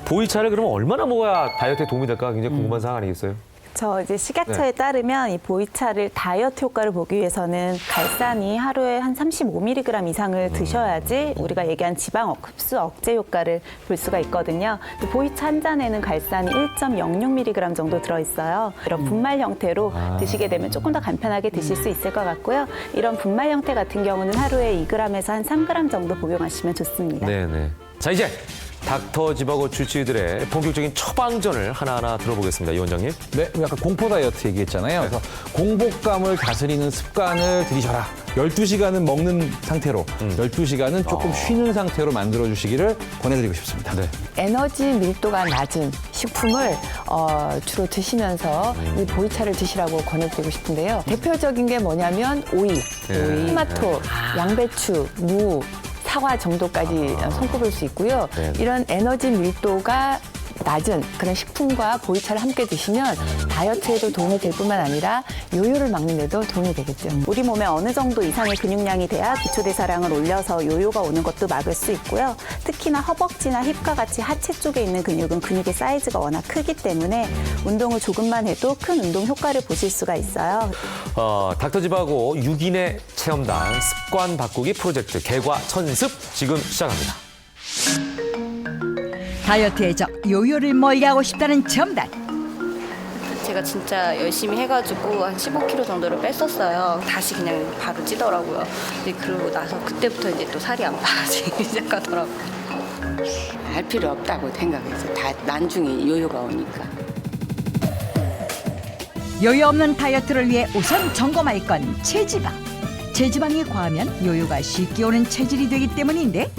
보이차를 그러면 얼마나 먹어야 다이어트에 도움이 될까 굉장히 궁금한 사항 아니겠어요? 그렇죠. 이제 식약처에 따르면 이 보이차를 다이어트 효과를 보기 위해서는 갈산이 하루에 한 35mg 이상을 드셔야지 우리가 얘기한 지방 흡수 억제 효과를 볼 수가 있거든요. 근데 보이차 한 잔에는 갈산이 1.06mg 정도 들어있어요. 이런 분말 형태로 드시게 되면 조금 더 간편하게 드실 수 있을 것 같고요. 이런 분말 형태 같은 경우는 하루에 2g에서 한 3g 정도 복용하시면 좋습니다. 네네. 자, 이제 닥터 지바고 주치의들의 본격적인 처방전을 하나하나 들어보겠습니다. 이 원장님. 네, 아까 공포 다이어트 얘기했잖아요. 그래서 공복감을 다스리는 습관을 들이셔라. 12시간은 먹는 상태로, 12시간은 조금 쉬는 상태로 만들어주시기를 권해드리고 싶습니다. 네. 에너지 밀도가 낮은 식품을 주로 드시면서 이 보이차를 드시라고 권해드리고 싶은데요. 대표적인 게 뭐냐면 오이, 토마토, 양배추, 무, 사과 정도까지 손꼽을 수 있고요. 이런 에너지 밀도가 낮은 그런 식품과 보이차를 함께 드시면 다이어트에도 도움이 될 뿐만 아니라 요요를 막는 데도 도움이 되겠죠. 우리 몸에 어느 정도 이상의 근육량이 돼야 기초대사량을 올려서 요요가 오는 것도 막을 수 있고요. 특히나 허벅지나 힙과 같이 하체 쪽에 있는 근육은 근육의 사이즈가 워낙 크기 때문에 운동을 조금만 해도 큰 운동 효과를 보실 수가 있어요. 닥터 지바고 6인의 체험단 습관 바꾸기 프로젝트 개과천습 지금 시작합니다. 다이어트의 적 요요를 멀리하고 싶다는 체험단. 제가 진짜 열심히 해가지고 한 15kg 정도를 뺐었어요. 다시 그냥 바로 찌더라고요. 근데 그러고 나서 그때부터 이제 또 살이 안 빠지기 시작하더라고요. 할 필요 없다고 생각해서 다 나중에 요요가 오니까. 요요 없는 다이어트를 위해 우선 점검할 건 체지방. 체지방이 과하면 요요가 쉽게 오는 체질이 되기 때문인데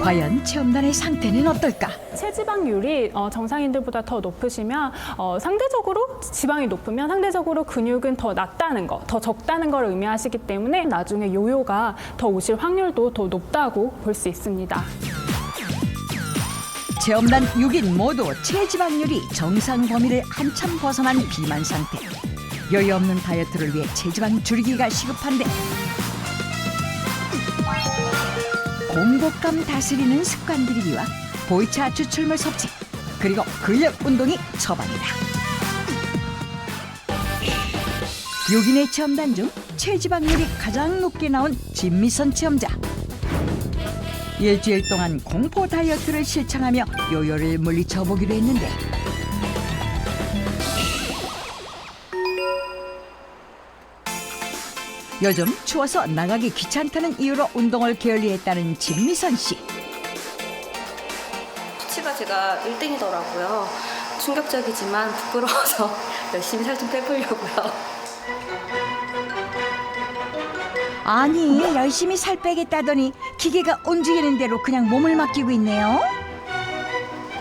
과연 체험단의 상태는 어떨까? 체지방률이 정상인들보다 더 높으시면 상대적으로 지방이 높으면 상대적으로 근육은 더 낮다는 거, 더 적다는 걸 의미하시기 때문에 나중에 요요가 더 오실 확률도 더 높다고 볼 수 있습니다. 체험단 6인 모두 체지방률이 정상 범위를 한참 벗어난 비만 상태. 요요 없는 다이어트를 위해 체지방 줄이기가 시급한데 공복감 다스리는 습관 들이기와 보이차 추출물 섭취 그리고 근력 운동이 처방이다. 6인의 체험단 중 체지방률이 가장 높게 나온 진미선 체험자. 일주일 동안 공포 다이어트를 실천하며 요요를 물리쳐 보기로 했는데 요즘 추워서 나가기 귀찮다는 이유로 운동을 게을리했다는 진미선 씨. 수치가 제가 1등이더라고요. 충격적이지만 부끄러워서 열심히 살 좀 빼보려고요. 아니 열심히 살 빼겠다더니 기계가 움직이는 대로 그냥 몸을 맡기고 있네요.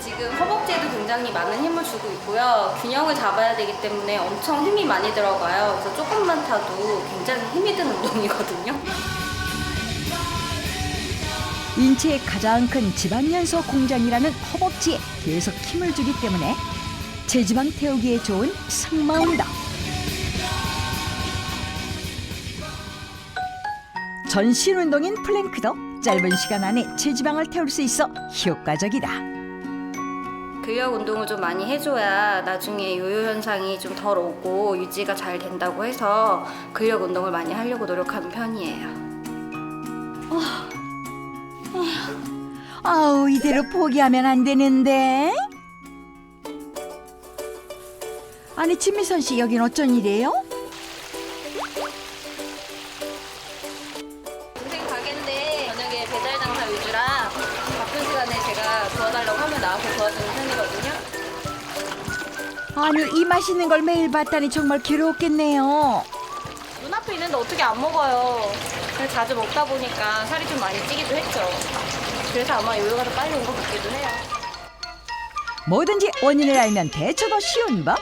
지금 허벅지에도 굉장히 많은 힘을 주고 있고요. 균형을 잡아야 되기 때문에 엄청 힘이 많이 들어가요. 그래서 조금만 타도 굉장히 힘이 드는 운동이거든요. 인체의 가장 큰 지방연소 공장이라는 허벅지에 계속 힘을 주기 때문에 체지방 태우기에 좋은 승마운동. 전신 운동인 플랭크도 짧은 시간 안에 체지방을 태울 수 있어 효과적이다. 근력 운동을 좀 많이 해줘야 나중에 요요 현상이 좀 덜 오고 유지가 잘 된다고 해서 근력 운동을 많이 하려고 노력하는 편이에요. 아우 이대로 포기하면 안 되는데. 아니 진미선 씨 여긴 어쩐 일이에요? 동생 가게인데 저녁에 배달 장사 위주라 바쁜 시간에 제가 도와달라고 하면 나와서 도와주는 편이거든요. 아니 이 맛있는 걸 매일 봤다니 정말 괴로웠겠네요. 눈앞에 있는데 어떻게 안 먹어요. 그래서 자주 먹다 보니까 살이 좀 많이 찌기도 했죠. 그래서 아마 요요가 더 빨리 온 것 같기도 해요. 뭐든지 원인을 알면 대처도 쉬운 법.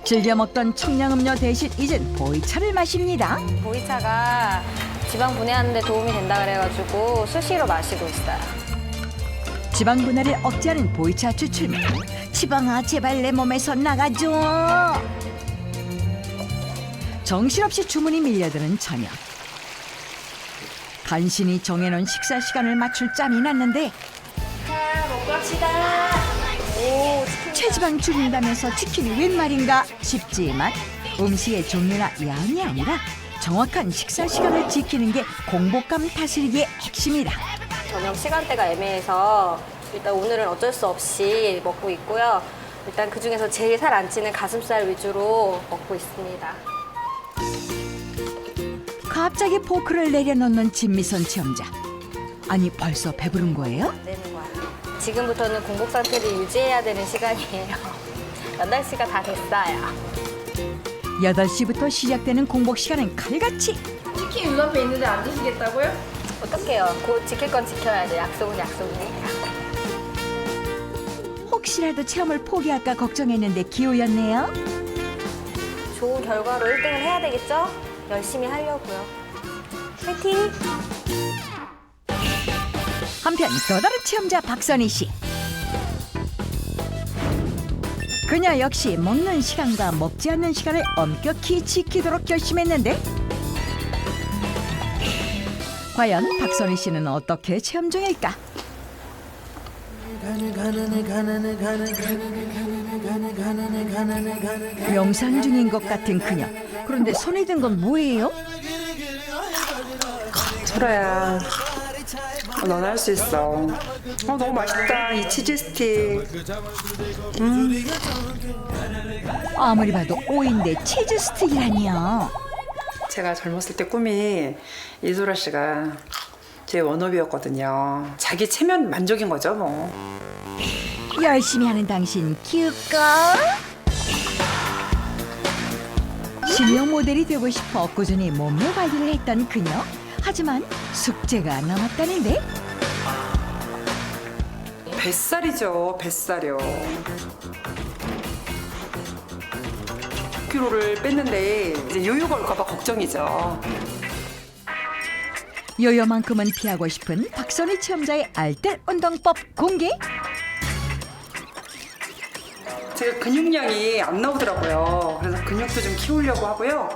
즐겨 먹던 청량음료 대신 이젠 보이차를 마십니다. 보이차가 지방 분해하는 데 도움이 된다 그래가지고 수시로 마시고 있어요. 지방 분해를 억제하는 보이차 추출물. 지방아 제발 내 몸에서 나가줘. 정신없이 주문이 밀려드는 저녁. 간신히 정해놓은 식사 시간을 맞출 짬이 났는데 자, 먹고 합시다. 오, 체지방 줄인다면서 지키기 웬 말인가 싶지만 음식의 종류나 양이 아니라 정확한 식사 시간을 지키는 게 공복감 다스리기의 핵심이다. 저녁 시간대가 애매해서 일단 오늘은 어쩔 수 없이 먹고 있고요. 일단 그중에서 제일 살 안 찌는 가슴살 위주로 먹고 있습니다. 갑자기 포크를 내려놓는 진미선 체험자. 아니 벌써 배부른 거예요? 되는 거예요. 지금부터는 공복 상태를 유지해야 되는 시간이에요. 8시가 다 됐어요. 8시부터 시작되는 공복 시간은 칼같이. 치킨 눈앞에 있는데 안 드시겠다고요? 어떡해요. 곧 지킬 건 지켜야죠. 약속은 약속이에요. 혹시라도 체험을 포기할까 걱정했는데 기우였네요. 좋은 결과로 1등을 해야 되겠죠? 열심히 하려고요. 화이팅! 한편 또 다른 체험자 박선희 씨. 그녀 역시 먹는 시간과 먹지 않는 시간을 엄격히 지키도록 결심했는데 과연 박선희 씨는 어떻게 체험 중일까? 명상 중인 것 같은 그녀. 그런데 손에 든 건 뭐예요? 소라야, 넌 할 수 있어. 너무 맛있다, 이 치즈 스틱. 아무리 봐도 오이인데 치즈 스틱이라니요. 제가 젊었을 때 꿈이 이소라 씨가 제 원업이었거든요. 자기 체면 만족인 거죠, 뭐. 열심히 하는 당신 기울까? 실력 모델이 되고 싶어 꾸준히 몸매 관리를 했던 그녀. 하지만 숙제가 남았다는데? 뱃살이죠, 뱃살이요. 10kg를 뺐는데 이제 요요가 올까봐 걱정이죠. 요요만큼은 피하고 싶은 박선희 체험자의 알뜰 운동법 공개? 제가 근육량이 안 나오더라고요. 그래서 근육도 좀 키우려고 하고요.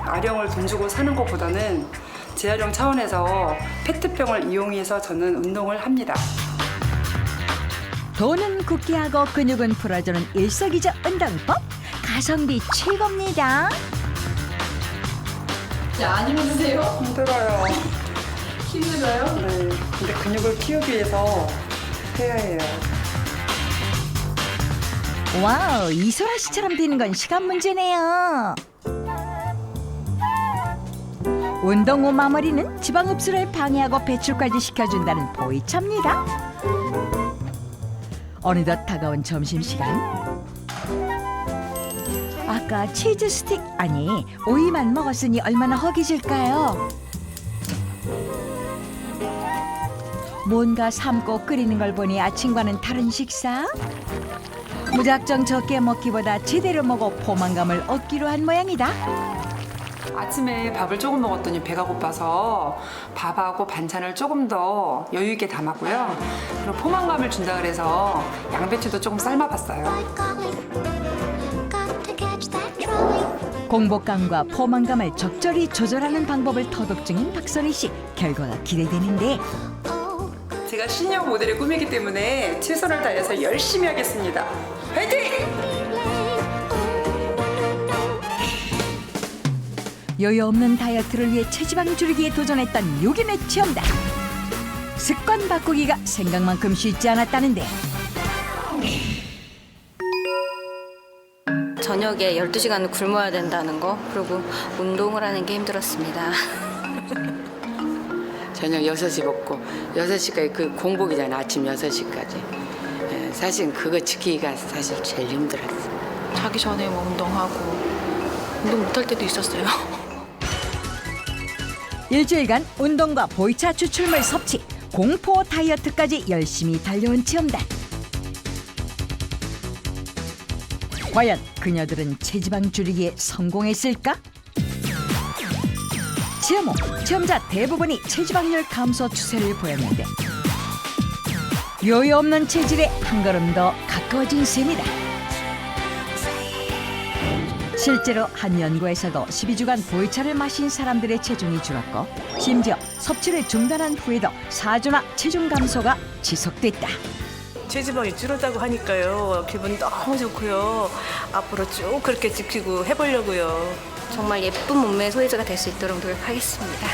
아령을 돈 주고 사는 것보다는 재활용 차원에서 페트병을 이용해서 저는 운동을 합니다. 돈은 굳게 하고 근육은 풀어주는 일석이조 운동법? 가성비 최고입니다. 안 힘드세요? 힘들어요. 힘들어요? 네. 근데 근육을 키우기 위해서 해야 해요. 와우, 이소라 씨처럼 되는 건 시간 문제네요. 운동 후 마무리는 지방 흡수를 방해하고 배출까지 시켜준다는 보이차입니다. 어느덧 다가온 점심시간. 아까 치즈 스틱 아니 오이만 먹었으니 얼마나 허기질까요? 뭔가 삶고 끓이는 걸 보니 아침과는 다른 식사? 무작정 적게 먹기보다 제대로 먹어 포만감을 얻기로 한 모양이다. 아침에 밥을 조금 먹었더니 배가 고파서 밥하고 반찬을 조금 더 여유 있게 담았고요. 그리고 포만감을 준다 그래서 양배추도 조금 삶아봤어요. 공복감과 포만감을 적절히 조절하는 방법을 터득 중인 박선희 씨. 결과가 기대되는데 제가 시니어 모델의 꿈이기 때문에 최선을 다해서 열심히 하겠습니다. 화이팅! 여유 없는 다이어트를 위해 체지방 줄이기에 도전했던 요긴의 체험다. 습관 바꾸기가 생각만큼 쉽지 않았다는데 저녁에 12시간을 굶어야 된다는 거, 그리고 운동을 하는 게 힘들었습니다. 저녁 6시 먹고 6시까지 그 공복이잖아. 아침 6시까지. 사실 그거 지키기가 사실 제일 힘들었어. 자기 전에 뭐 운동하고 운동 못할 때도 있었어요. 일주일간 운동과 보이차 추출물 섭취, 공포 다이어트까지 열심히 달려온 체험단. 과연 그녀들은 체지방 줄이기에 성공했을까? 체험 후 체험자 대부분이 체지방률 감소 추세를 보였는데 요요 없는 체질에 한 걸음 더 가까워진 셈이다. 실제로 한 연구에서도 12주간 보이차를 마신 사람들의 체중이 줄었고 심지어 섭취를 중단한 후에도 4주나 체중 감소가 지속됐다. 체지방이 줄었다고 하니까요. 기분 너무 좋고요. 앞으로 쭉 그렇게 지키고 해보려고요. 정말 예쁜 몸매 소유자가 될 수 있도록 노력하겠습니다.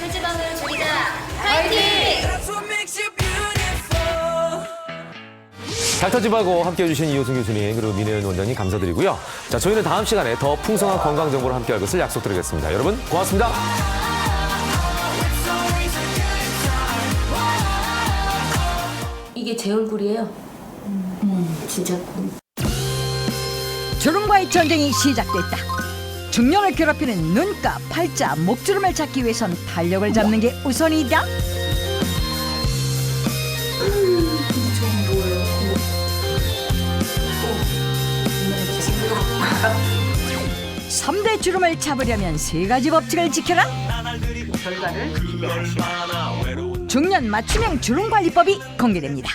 체지방을 줄이자. 파이팅! 닥터집하고 함께해 주신 이호승 교수님 그리고 민혜은 원장님 감사드리고요. 자, 저희는 다음 시간에 더 풍성한 건강 정보를 함께할 것을 약속드리겠습니다. 여러분 고맙습니다. 이게 제 얼굴이에요. 진짜. 주름과의 전쟁이 시작됐다. 중년을 괴롭히는 눈가, 팔자, 목주름을 잡기 위해선 탄력을 잡는 게 우선이다. 삼대 주름을 잡으려면 3가지 법칙을 지켜라. 결과를 기대하시오. 중년 맞춤형 주름관리법이 공개됩니다.